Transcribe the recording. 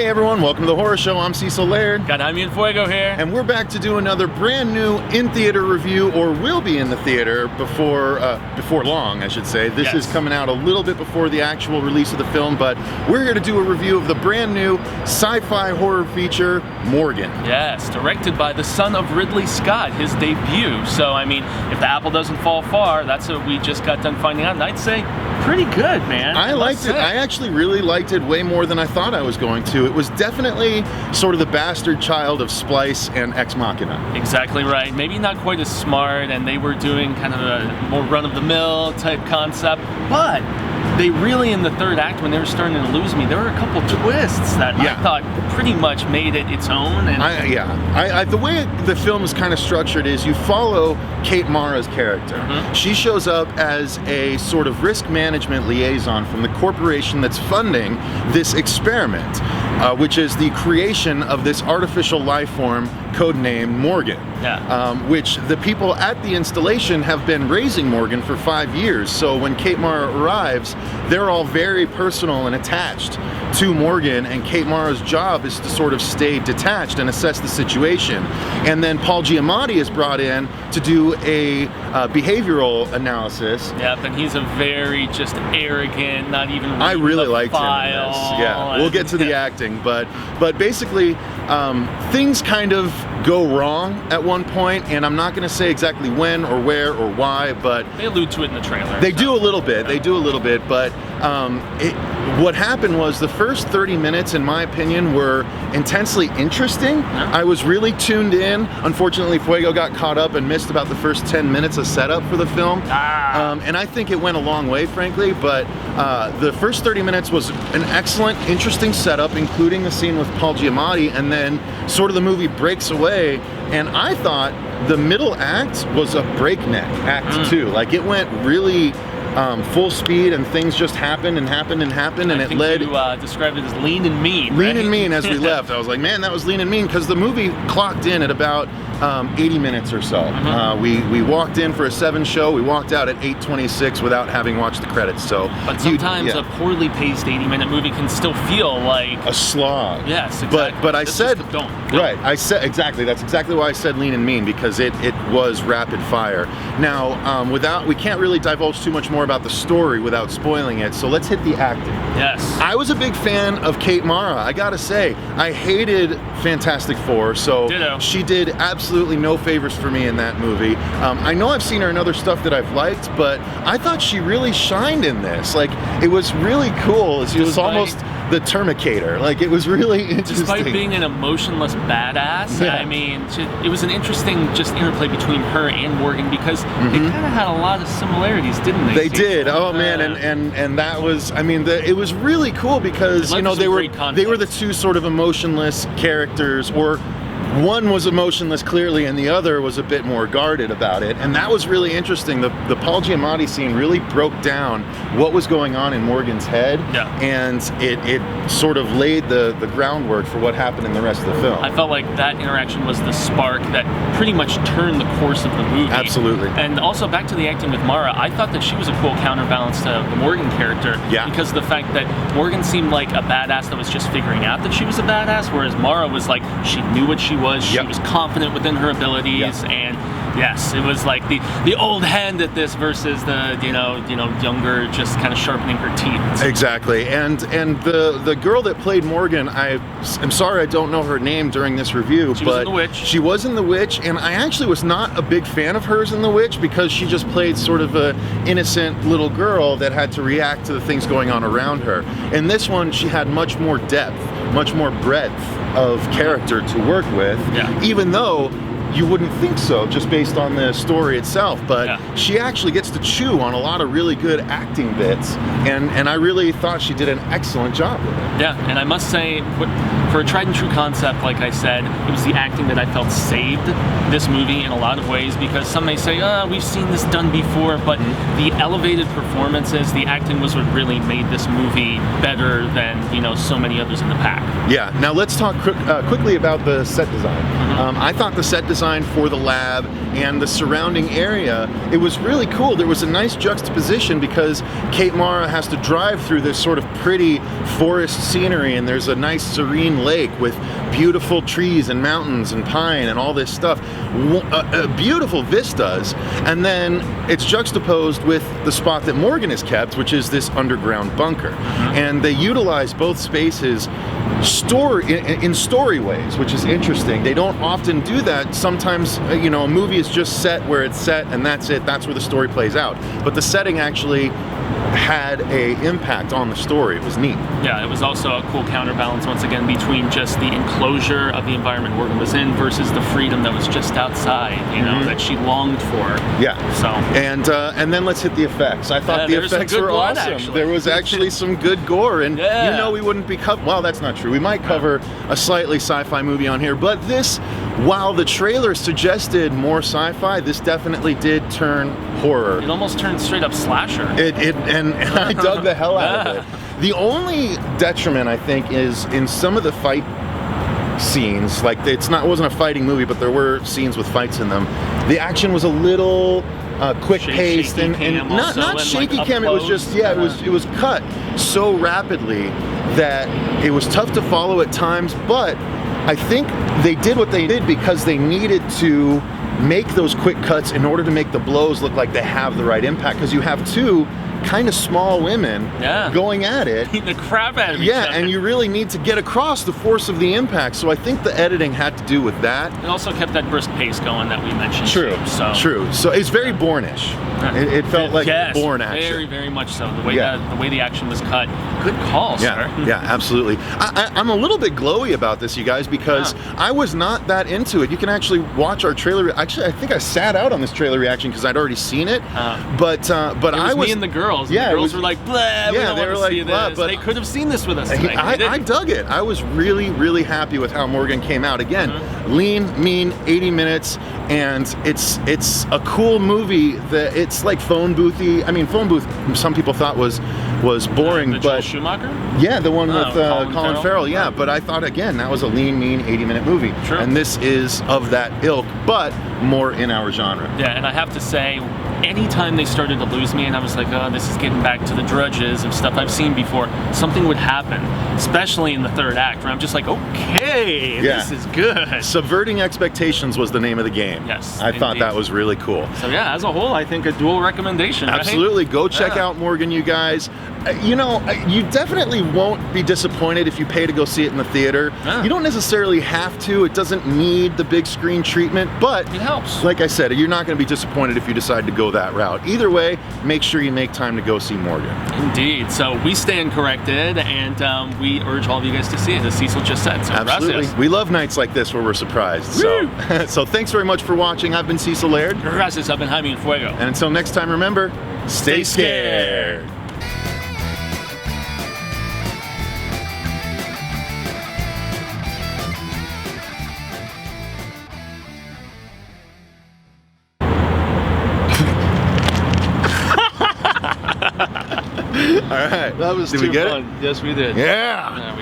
Hey everyone, welcome to the Horror Show. I'm Cecil Laird. Got Jaime and Fuego here. And we're back to do another brand new in-theater review, or will be in the theater before long, I should say. This is coming out a little bit before the actual release of the film, but we're here to do a review of the brand new sci-fi horror feature, Morgan. Yes, directed by the son of Ridley Scott, his debut. So, I mean, if the apple doesn't fall far, that's what we just got done finding out. And I'd say pretty good, man. I liked it. I actually really liked it way more than I thought I was going to. It was definitely sort of the bastard child of Splice and Ex Machina. Exactly right. Maybe not quite as smart, and they were doing kind of a more run-of-the-mill type concept, but they really, in the third act, when they were starting to lose me, there were a couple twists that I thought pretty much made it its own. And the way the film is kind of structured is you follow Kate Mara's character. She shows up as a sort of risk management liaison from the corporation that's funding this experiment, which is the creation of this artificial life form codenamed Morgan, which the people at the installation have been raising Morgan for 5 years. So when Kate Mara arrives, they're all very personal and attached to Morgan, and Kate Mara's job is to sort of stay detached and assess the situation. And then Paul Giamatti is brought in to do a behavioral analysis. Yep, and he's a very just arrogant, not even I really liked him in this. Yeah, we'll get to the acting, but basically things kind of go wrong at one point, and I'm not going to say exactly when or where or why, but they allude to it in the trailer. They do a little bit. They do a little bit, but what happened was the first 30 minutes, in my opinion, were intensely interesting. I was really tuned in. Unfortunately, Fuego got caught up and missed about the first 10 minutes of setup for the film, and I think it went a long way, frankly, but the first 30 minutes was an excellent, interesting setup, including the scene with Paul Giamatti, and then sort of the movie breaks away, and I thought the middle act was a breakneck act too. Like, it went really full speed, and things just happened and happened and happened, and it led. You described it as lean and mean. Lean and mean as we left. I was like, man, that was lean and mean, because the movie clocked in at about 80 minutes or so. We walked in for a 7 show. We walked out at 8:26 without having watched the credits. So, but sometimes a poorly paced 80-minute movie can still feel like a slog. Yes, exactly. But I said don't. Right. I said exactly. That's exactly why I said lean and mean, because it was rapid fire. Now, we can't really divulge too much more about the story without spoiling it. So let's hit the acting. Yes. I was a big fan of Kate Mara. I gotta say, I hated Fantastic Four, so Ditto. She did absolutely no favors for me in that movie. I know I've seen her in other stuff that I've liked, but I thought she really shined in this. Like, it was really cool. It was almost the Terminator. Like, it was really interesting. Despite being an emotionless badass, I mean, it was an interesting just interplay between her and Morgan, because they kind of had a lot of similarities, didn't they? They did. Oh man, and that was, I mean, it was really cool, because you know, they were the two sort of emotionless characters, or one was emotionless clearly, and the other was a bit more guarded about it, and that was really interesting. The Paul Giamatti scene really broke down what was going on in Morgan's head, and it sort of laid the groundwork for what happened in the rest of the film. I felt like that interaction was the spark that pretty much turned the course of the movie. Absolutely. And also, back to the acting with Mara, I thought that she was a cool counterbalance to the Morgan character, because of the fact that Morgan seemed like a badass that was just figuring out that she was a badass, whereas Mara was like, she knew what she was, she was confident within her abilities, and yes, it was like the old hand at this versus the younger, just kind of sharpening her teeth. Exactly, and the girl that played Morgan, I'm sorry I don't know her name during this review, she was in The Witch. She was in The Witch, and I actually was not a big fan of hers in The Witch, because she just played sort of a innocent little girl that had to react to the things going on around her. In this one, she had much more depth, much more breadth of character to work with, even though you wouldn't think so just based on the story itself, but she actually gets to chew on a lot of really good acting bits, and I really thought she did an excellent job with it. Yeah, and I must say, for a tried and true concept, like I said, it was the acting that I felt saved this movie in a lot of ways, because some may say, we've seen this done before, but the elevated performances, the acting was what really made this movie better than, so many others in the pack. Yeah, now let's talk quickly about the set design. I thought the set design design for the lab and the surrounding area, it was really cool. There was a nice juxtaposition because Kate Mara has to drive through this sort of pretty forest scenery, and there's a nice serene lake with beautiful trees and mountains and pine and all this stuff. Beautiful vistas, and then it's juxtaposed with the spot that Morgan is kept, which is this underground bunker. And they utilize both spaces in story ways, which is interesting. They don't often do that. Sometimes, you know, a movie is just set where it's set and that's it. That's where the story plays out. But the setting actually had a impact on the story. It was neat. Yeah, it was also a cool counterbalance once again between just the enclosure of the environment Morgan was in versus the freedom that was just outside, you know, that she longed for. Yeah. So and then let's hit the effects. I thought the effects were awesome. Actually. There was actually some good gore, and you know we wouldn't be well, that's not true. We might cover a slightly sci-fi movie on here, but this, while the trailer suggested more sci-fi, this definitely did turn horror. It almost turned straight up slasher. And I dug the hell out of it. The only detriment, I think, is in some of the fight scenes. Like, it wasn't a fighting movie, but there were scenes with fights in them. The action was a little quick paced and not shaky cam. It was just it was cut so rapidly that it was tough to follow at times. But I think they did what they did because they needed to make those quick cuts in order to make the blows look like they have the right impact, because you have two kind of small women going at it. Beating the crap out of each other. And you really need to get across the force of the impact. So I think the editing had to do with that. It also kept that brisk pace going that we mentioned. True. So it's very Bourne-ish. It felt like Bourne action. Very, very much so. The way the action was cut. Good call, sir. Yeah, absolutely. I'm a little bit glowy about this, you guys, because I was not that into it. You can actually watch our trailer. Actually, I think I sat out on this trailer reaction because I'd already seen it. But I was me and the girls. Yeah, the girls were like, blah, we don't want to see this. But they could have seen this with us tonight. I dug it. I was really, really happy with how Morgan came out. Again, lean, mean, 80 minutes, and it's a cool movie. That it's like phone boothy. I mean, phone booth, some people thought was boring, but Joel Schumacher? Yeah, the one with Colin Farrell. Yeah, but I thought, again, that was a lean, mean, 80-minute movie. True. And this is of that ilk, but more in our genre. Yeah, and I have to say, anytime they started to lose me and I was like, oh, this is getting back to the drudges of stuff I've seen before, something would happen, especially in the third act, where I'm just like, okay, this is good. Subverting expectations was the name of the game. Yes, I thought that was really cool. So yeah, as a whole, I think a dual recommendation. Absolutely. Right? Go check out Morgan, you guys. You know, you definitely won't be disappointed if you pay to go see it in the theater. You don't necessarily have to. It doesn't need the big screen treatment, but it helps. Like I said, you're not going to be disappointed if you decide to go that route. Either way, make sure you make time to go see Morgan. Indeed. So we stand corrected, and we urge all of you guys to see it, as Cecil just said. So absolutely. Gracias. We love nights like this where we're surprised. So thanks very much for watching. I've been Cecil Laird. Gracias. I've been Jaime Fuego. And until next time, remember, stay scared. All right. That was Did we get fun. it? Yes, we did. Yeah.